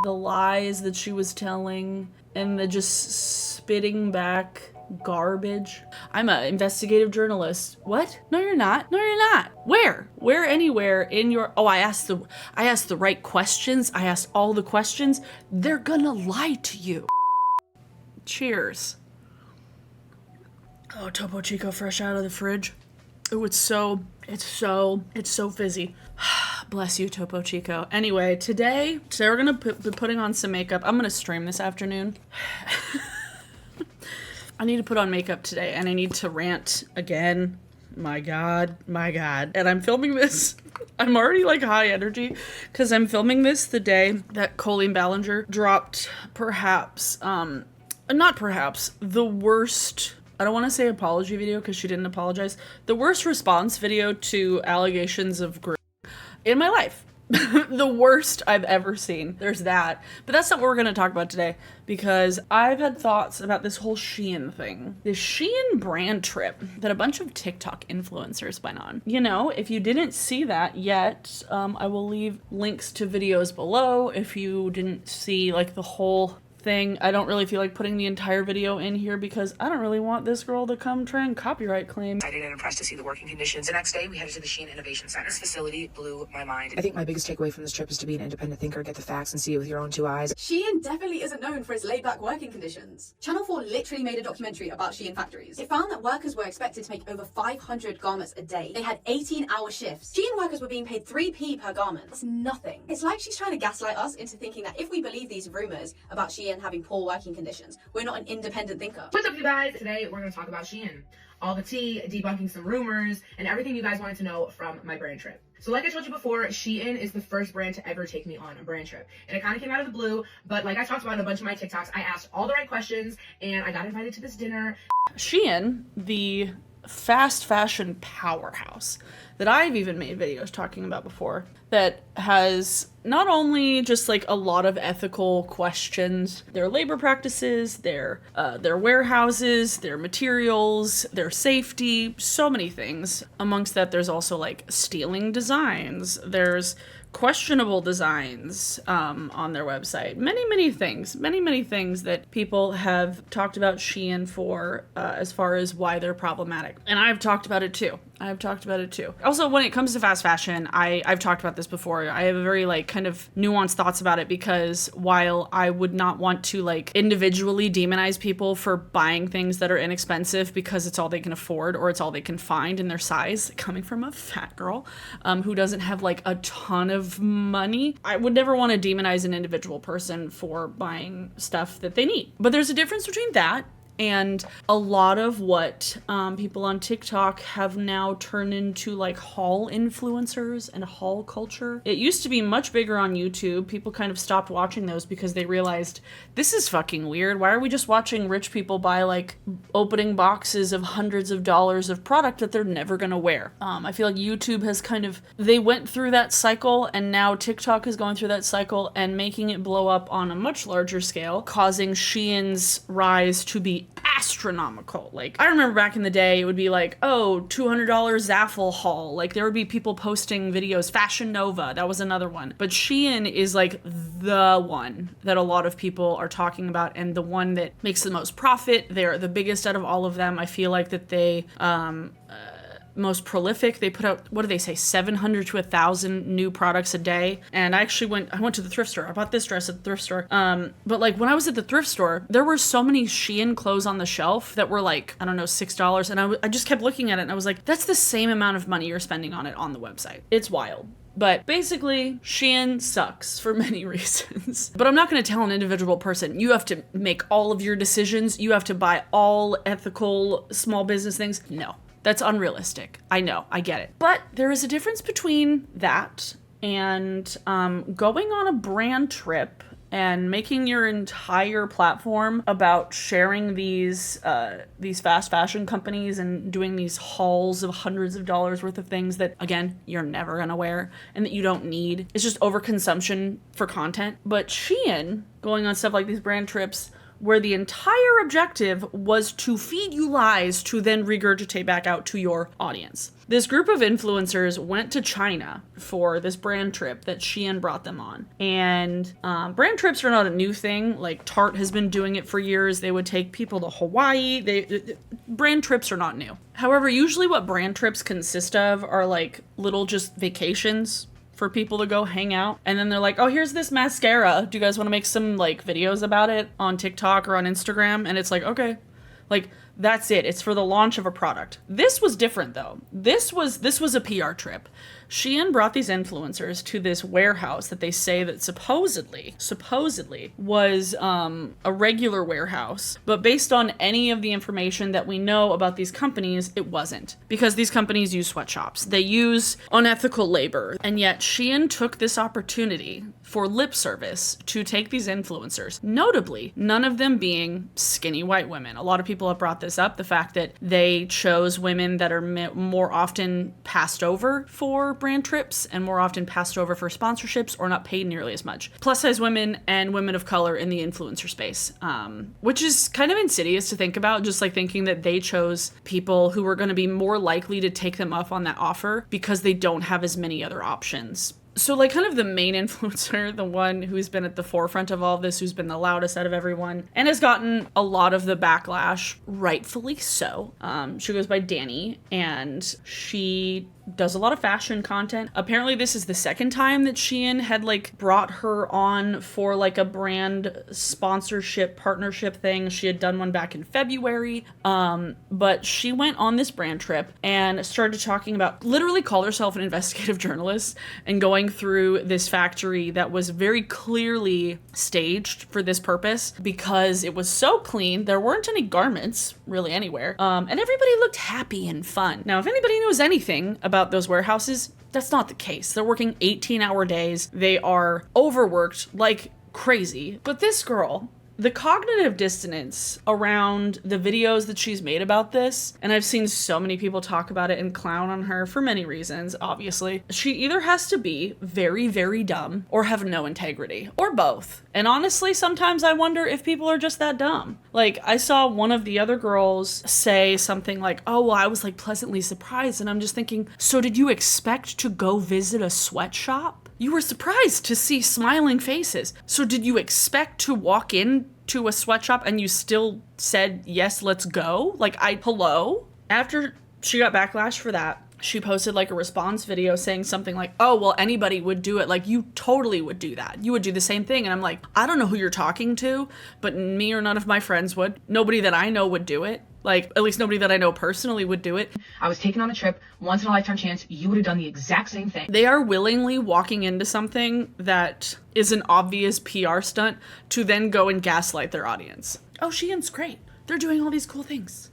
the lies that she was telling and the just spitting back garbage. I'm an investigative journalist. What? No, you're not. No, you're not. Where? Where anywhere in your... Oh, I asked the right questions. I asked all the questions. They're gonna lie to you. Cheers. Oh, Topo Chico fresh out of the fridge. Oh, it's so fizzy. Bless you, Topo Chico. Anyway, today we're gonna be putting on some makeup. I'm gonna stream this afternoon. I need to put on makeup today, and I need to rant again. My God. And I'm filming this. I'm already like high energy because I'm filming this the day that Colleen Ballinger dropped the worst, I don't want to say apology video because she didn't apologize, the worst response video to allegations of grooming in my life. The worst I've ever seen. There's that. But that's not what we're going to talk about today, because I've had thoughts about this whole Shein thing. This Shein brand trip that a bunch of TikTok influencers went on. You know, if you didn't see that yet, I will leave links to videos below. If you didn't see like the whole thing, I don't really feel like putting the entire video in here because I don't really want this girl to come try and copyright claim. Excited and impressed to see the working conditions. The next day, we headed to the Shein Innovation Center. This facility blew my mind. I think my biggest takeaway from this trip is to be an independent thinker, get the facts, and see it with your own two eyes. Shein definitely isn't known for its laid-back working conditions. Channel 4 literally made a documentary about Shein factories. It found that workers were expected to make over 500 garments a day. They had 18-hour shifts. Shein workers were being paid 3p per garment. That's nothing. It's like she's trying to gaslight us into thinking that if we believe these rumors about Shein having poor working conditions, we're not an independent thinker. What's up, you guys? Today we're going to talk about Shein. All the tea, debunking some rumors, and everything you guys wanted to know from my brand trip. So like I told you before, Shein is the first brand to ever take me on a brand trip. And it kind of came out of the blue, but like I talked about in a bunch of my TikToks, I asked all the right questions, and I got invited to this dinner. Shein, the fast fashion powerhouse that I've even made videos talking about before, that has not only just like a lot of ethical questions, their labor practices, their warehouses, their materials, their safety, so many things. Amongst that, there's also like stealing designs. There's questionable designs on their website. Many things that people have talked about Shein for as far as why they're problematic. And I've talked about it too. Also, when it comes to fast fashion, I've talked about this before. I have a very like kind of nuanced thoughts about it, because while I would not want to like individually demonize people for buying things that are inexpensive because it's all they can afford or it's all they can find in their size, coming from a fat girl who doesn't have like a ton of money, I would never want to demonize an individual person for buying stuff that they need. But there's a difference between that and a lot of what people on TikTok have now turned into like haul influencers and haul culture. It used to be much bigger on YouTube. People kind of stopped watching those because they realized this is fucking weird. Why are we just watching rich people buy like opening boxes of hundreds of dollars of product that they're never gonna wear? I feel like YouTube has they went through that cycle, and now TikTok is going through that cycle and making it blow up on a much larger scale, causing Shein's rise to be astronomical. Like, I remember back in the day, it would be like, oh, $200 Zaful haul. Like, there would be people posting videos. Fashion Nova, that was another one. But Shein is like the one that a lot of people are talking about, and the one that makes the most profit. They're the biggest out of all of them. I feel like that they most prolific. They put out, what do they say, 700 to 1,000 new products a day. And I went to the thrift store. I bought this dress at the thrift store. But like when I was at the thrift store, there were so many Shein clothes on the shelf that were like, I don't know, $6. And I just kept looking at it and I was like, that's the same amount of money you're spending on it on the website. It's wild. But basically, Shein sucks for many reasons. But I'm not going to tell an individual person, you have to make all of your decisions. You have to buy all ethical small business things. No. That's unrealistic. I know, I get it. But there is a difference between that and going on a brand trip and making your entire platform about sharing these fast fashion companies and doing these hauls of hundreds of dollars worth of things that, again, you're never gonna wear and that you don't need. It's just overconsumption for content. But Shein, going on stuff like these brand trips, where the entire objective was to feed you lies to then regurgitate back out to your audience. This group of influencers went to China for this brand trip that Shein brought them on. And brand trips are not a new thing. Like Tarte has been doing it for years. They would take people to Hawaii. Brand trips are not new. However, usually what brand trips consist of are like little just vacations for people to go hang out. And then they're like, oh, here's this mascara. Do you guys want to make some like videos about it on TikTok or on Instagram? And it's like, okay. Like, that's it. It's for the launch of a product. This was different though. This was a PR trip. Shein brought these influencers to this warehouse that they say that supposedly was a regular warehouse, but based on any of the information that we know about these companies, it wasn't. Because these companies use sweatshops. They use unethical labor. And yet Shein took this opportunity for lip service to take these influencers, notably none of them being skinny white women. A lot of people have brought this up, the fact that they chose women that are more often passed over for brand trips and more often passed over for sponsorships or not paid nearly as much. Plus size women and women of color in the influencer space, which is kind of insidious to think about, just like thinking that they chose people who were going to be more likely to take them up on that offer because they don't have as many other options. So like kind of the main influencer, the one who's been at the forefront of all of this, who's been the loudest out of everyone and has gotten a lot of the backlash, rightfully so. She goes by Danny and she does a lot of fashion content. Apparently this is the second time that Shein had like brought her on for like a brand sponsorship partnership thing. She had done one back in February. But she went on this brand trip and started talking about, literally called herself an investigative journalist and going through this factory that was very clearly staged for this purpose because it was so clean. There weren't any garments really anywhere. And everybody looked happy and fun. Now, if anybody knows anything about those warehouses, that's not the case. They're working 18-hour days. They are overworked like crazy. But this girl, the cognitive dissonance around the videos that she's made about this, and I've seen so many people talk about it and clown on her for many reasons, obviously. She either has to be very, very dumb or have no integrity, or both. And honestly, sometimes I wonder if people are just that dumb. Like, I saw one of the other girls say something like, oh, well, I was like pleasantly surprised. And I'm just thinking, so did you expect to go visit a sweatshop? You were surprised to see smiling faces. So did you expect to walk in to a sweatshop and you still said, yes, let's go? Like, hello? After she got backlash for that, she posted like a response video saying something like, oh, well, anybody would do it. Like, you totally would do that. You would do the same thing. And I'm like, I don't know who you're talking to, but me or none of my friends would. Nobody that I know would do it. Like, at least nobody that I know personally would do it. I was taken on a trip, once in a lifetime chance. You would have done the exact same thing. They are willingly walking into something that is an obvious PR stunt to then go and gaslight their audience. Oh, Shein's great. They're doing all these cool things.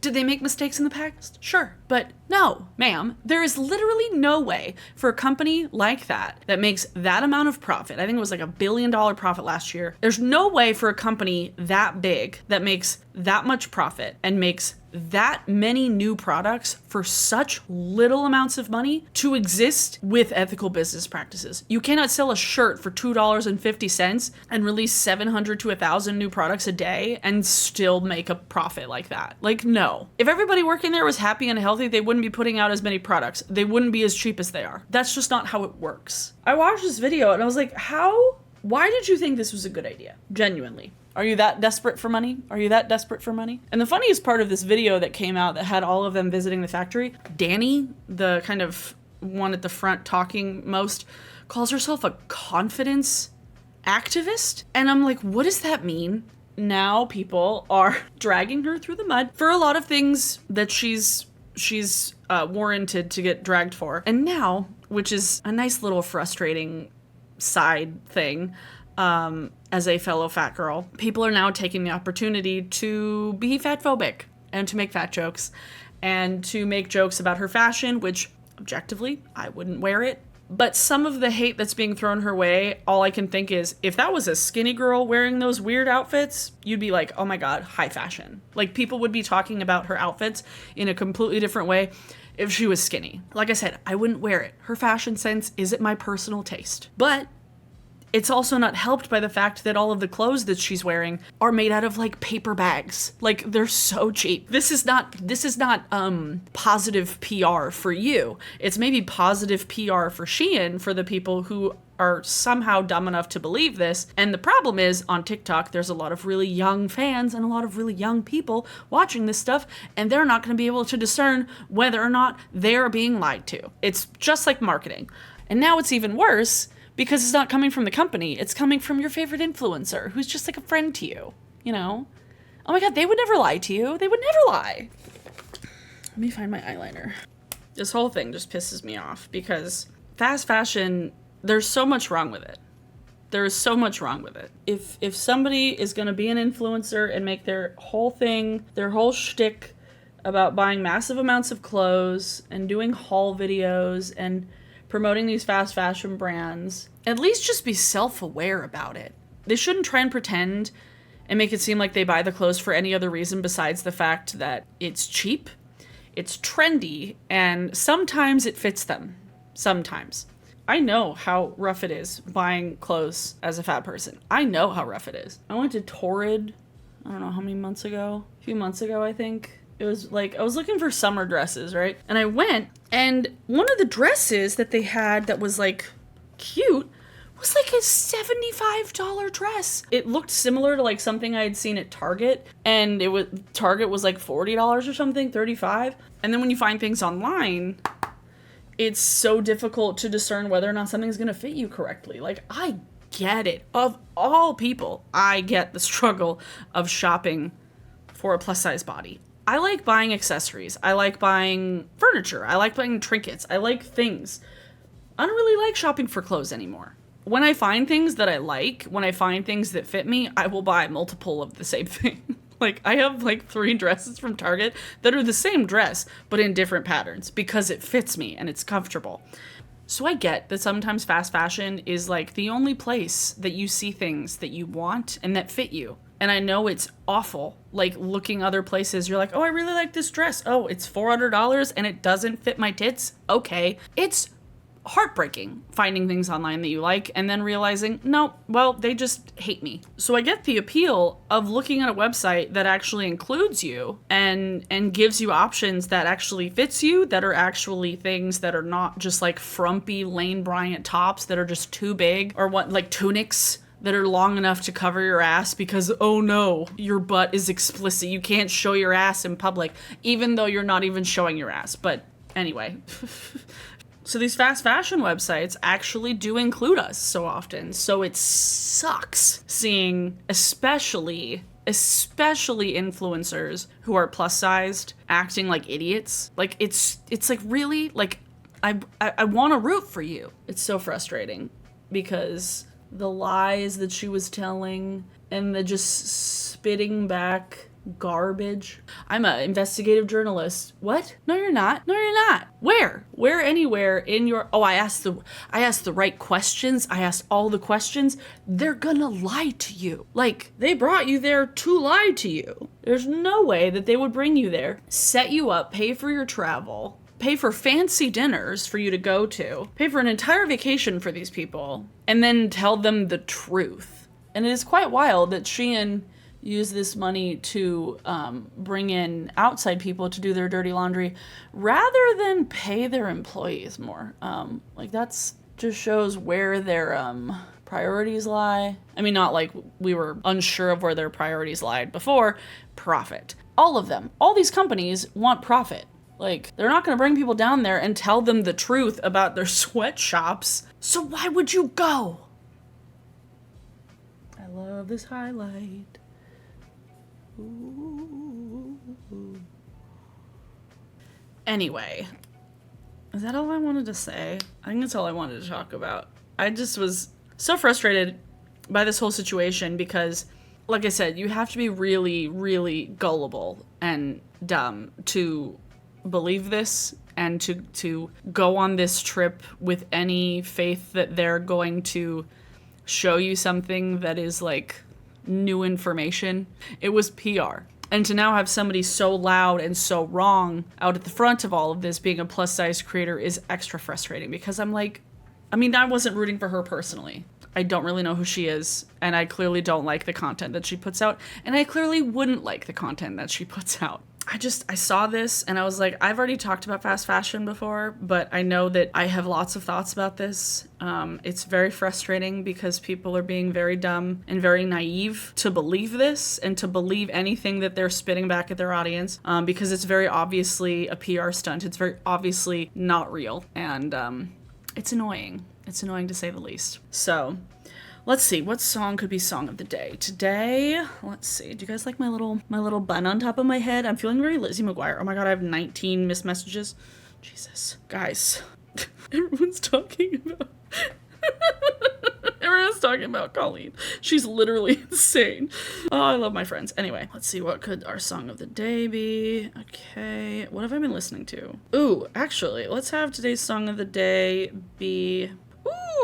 Did they make mistakes in the past? Sure. But no, ma'am, there is literally no way for a company like that makes that amount of profit. I think it was like $1 billion profit last year. There's no way for a company that big that makes that much profit and makes that many new products for such little amounts of money to exist with ethical business practices. You cannot sell a shirt for $2.50 and release 700 to 1,000 new products a day and still make a profit like that. Like, no. If everybody working there was happy and healthy, they wouldn't be putting out as many products. They wouldn't be as cheap as they are. That's just not how it works. I watched this video and I was like, why did you think this was a good idea? Genuinely. Are you that desperate for money? Are you that desperate for money? And the funniest part of this video that came out that had all of them visiting the factory, Danny, the kind of one at the front talking most, calls herself a confidence activist. And I'm like, what does that mean? Now people are dragging her through the mud for a lot of things that she's warranted to get dragged for. And now, which is a nice little frustrating side thing, as a fellow fat girl, people are now taking the opportunity to be fatphobic and to make fat jokes and to make jokes about her fashion, which objectively, I wouldn't wear it. But some of the hate that's being thrown her way, all I can think is, if that was a skinny girl wearing those weird outfits, you'd be like, oh my God, high fashion. Like, people would be talking about her outfits in a completely different way if she was skinny. Like I said, I wouldn't wear it. Her fashion sense isn't my personal taste. But It's also not helped by the fact that all of the clothes that she's wearing are made out of like paper bags. Like they're so cheap. This is not positive PR for you. It's maybe positive PR for Shein, for the people who are somehow dumb enough to believe this. And the problem is, on TikTok, there's a lot of really young fans and a lot of really young people watching this stuff, and they're not going to be able to discern whether or not they're being lied to. It's just like marketing. And now it's even worse because it's not coming from the company. It's coming from your favorite influencer who's just like a friend to you, you know? Oh my God, they would never lie to you. They would never lie. Let me find my eyeliner. This whole thing just pisses me off because fast fashion, there's so much wrong with it. There is so much wrong with it. If somebody is going to be an influencer and make their whole thing, their whole shtick about buying massive amounts of clothes and doing haul videos and promoting these fast fashion brands, at least just be self-aware about it. They shouldn't try and pretend and make it seem like they buy the clothes for any other reason besides the fact that it's cheap, it's trendy, and sometimes it fits them. Sometimes. I know how rough it is buying clothes as a fat person. I know how rough it is. I went to Torrid, I don't know how many months ago, a few months ago, I think. It was like, I was looking for summer dresses, right? And I went, and one of the dresses that they had that was like cute was like a $75 dress. It looked similar to like something I had seen at Target, and Target was like $40 or something, $35. And then when you find things online, it's so difficult to discern whether or not something's gonna fit you correctly. Like, I get it. Of all people, I get the struggle of shopping for a plus size body. I like buying accessories. I like buying furniture. I like buying trinkets. I like things. I don't really like shopping for clothes anymore. When I find things that I like, when I find things that fit me, I will buy multiple of the same thing. Like, I have like 3 dresses from Target that are the same dress, but in different patterns because it fits me and it's comfortable. So I get that sometimes fast fashion is like the only place that you see things that you want and that fit you. And I know it's awful, like looking other places, you're like, oh, I really like this dress. Oh, it's $400 and it doesn't fit my tits. Okay. It's heartbreaking finding things online that you like and then realizing, no, well, they just hate me. So I get the appeal of looking at a website that actually includes you and gives you options that actually fits you, that are actually things that are not just like frumpy Lane Bryant tops that are just too big, or what, like tunics that are long enough to cover your ass because, oh no, your butt is explicit. You can't show your ass in public, even though you're not even showing your ass. But anyway. So these fast fashion websites actually do include us so often. So it sucks seeing especially influencers who are plus sized acting like idiots. Like it's like, really, like I want to root for you. It's so frustrating because the lies that she was telling and the just spitting back garbage. I'm an investigative journalist. What? No, you're not. No, you're not. Where? Where anywhere in your... Oh, I asked the right questions. I asked all the questions. They're gonna lie to you. Like, they brought you there to lie to you. There's no way that they would bring you there, set you up, pay for your travel, pay for fancy dinners for you to go to, pay for an entire vacation for these people, and then tell them the truth. And it is quite wild that Shein use this money to bring in outside people to do their dirty laundry rather than pay their employees more. Like, that's just shows where their priorities lie. I mean, not like we were unsure of where their priorities lied before. Profit. All of them. All these companies want profit. Like, they're not going to bring people down there and tell them the truth about their sweatshops. So why would you go? I love this highlight. Ooh. Anyway, is that all I wanted to say? I think that's all I wanted to talk about. I just was so frustrated by this whole situation because, like I said, you have to be really, really gullible and dumb to believe this and to go on this trip with any faith that they're going to show you something that is like new information. It was PR. And to now have somebody so loud and so wrong out at the front of all of this being a plus size creator is extra frustrating because I'm like, I mean, I wasn't rooting for her personally. I don't really know who she is, and I clearly don't like the content that she puts out, and I clearly wouldn't like the content that she puts out. I saw this and I was like, I've already talked about fast fashion before, but I know that I have lots of thoughts about this. It's very frustrating because people are being very dumb and very naive to believe this and to believe anything that they're spitting back at their audience, because it's very obviously a PR stunt. It's very obviously not real, and it's annoying. It's annoying to say the least. So let's see, what song could be song of the day? Today, let's see. Do you guys like my little bun on top of my head? I'm feeling very Lizzie McGuire. Oh my god, I have 19 missed messages. Jesus. Guys, everyone's talking about everyone's talking about Colleen. She's literally insane. Oh, I love my friends. Anyway, let's see, what could our song of the day be? Okay, what have I been listening to? Ooh, actually, let's have today's song of the day be...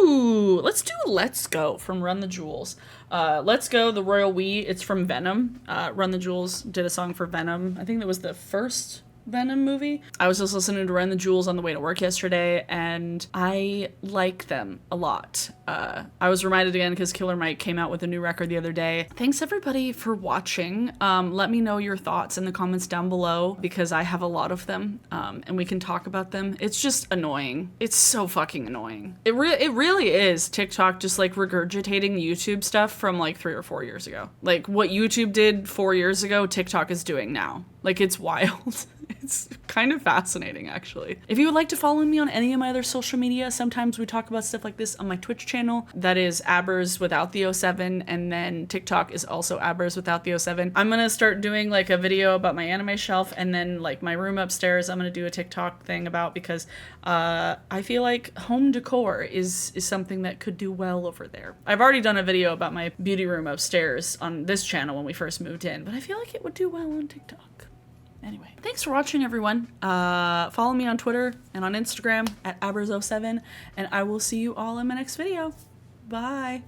Ooh, let's do Let's Go from Run the Jewels. Let's Go, the Royal We, it's from Venom. Run the Jewels did a song for Venom. I think that was the first Venom movie. I was just listening to Run the Jewels on the way to work yesterday, and I like them a lot. I was reminded again because Killer Mike came out with a new record the other day. Thanks everybody for watching. Let me know your thoughts in the comments down below because I have a lot of them, and we can talk about them. It's just annoying. It's so fucking annoying. It really is TikTok just like regurgitating YouTube stuff from like 3 or 4 years ago. Like what YouTube did 4 years ago, TikTok is doing now. Like it's wild. It's kind of fascinating, actually. If you would like to follow me on any of my other social media, sometimes we talk about stuff like this on my Twitch channel. That is Abbers without the 07, and then TikTok is also Abbers without the 07. I'm gonna start doing like a video about my anime shelf, and then like my room upstairs I'm gonna do a TikTok thing about, because I feel like home decor is something that could do well over there. I've already done a video about my beauty room upstairs on this channel when we first moved in, but I feel like it would do well on TikTok. Anyway, thanks for watching, everyone. Follow me on Twitter and on Instagram at Abbers07, and I will see you all in my next video. Bye.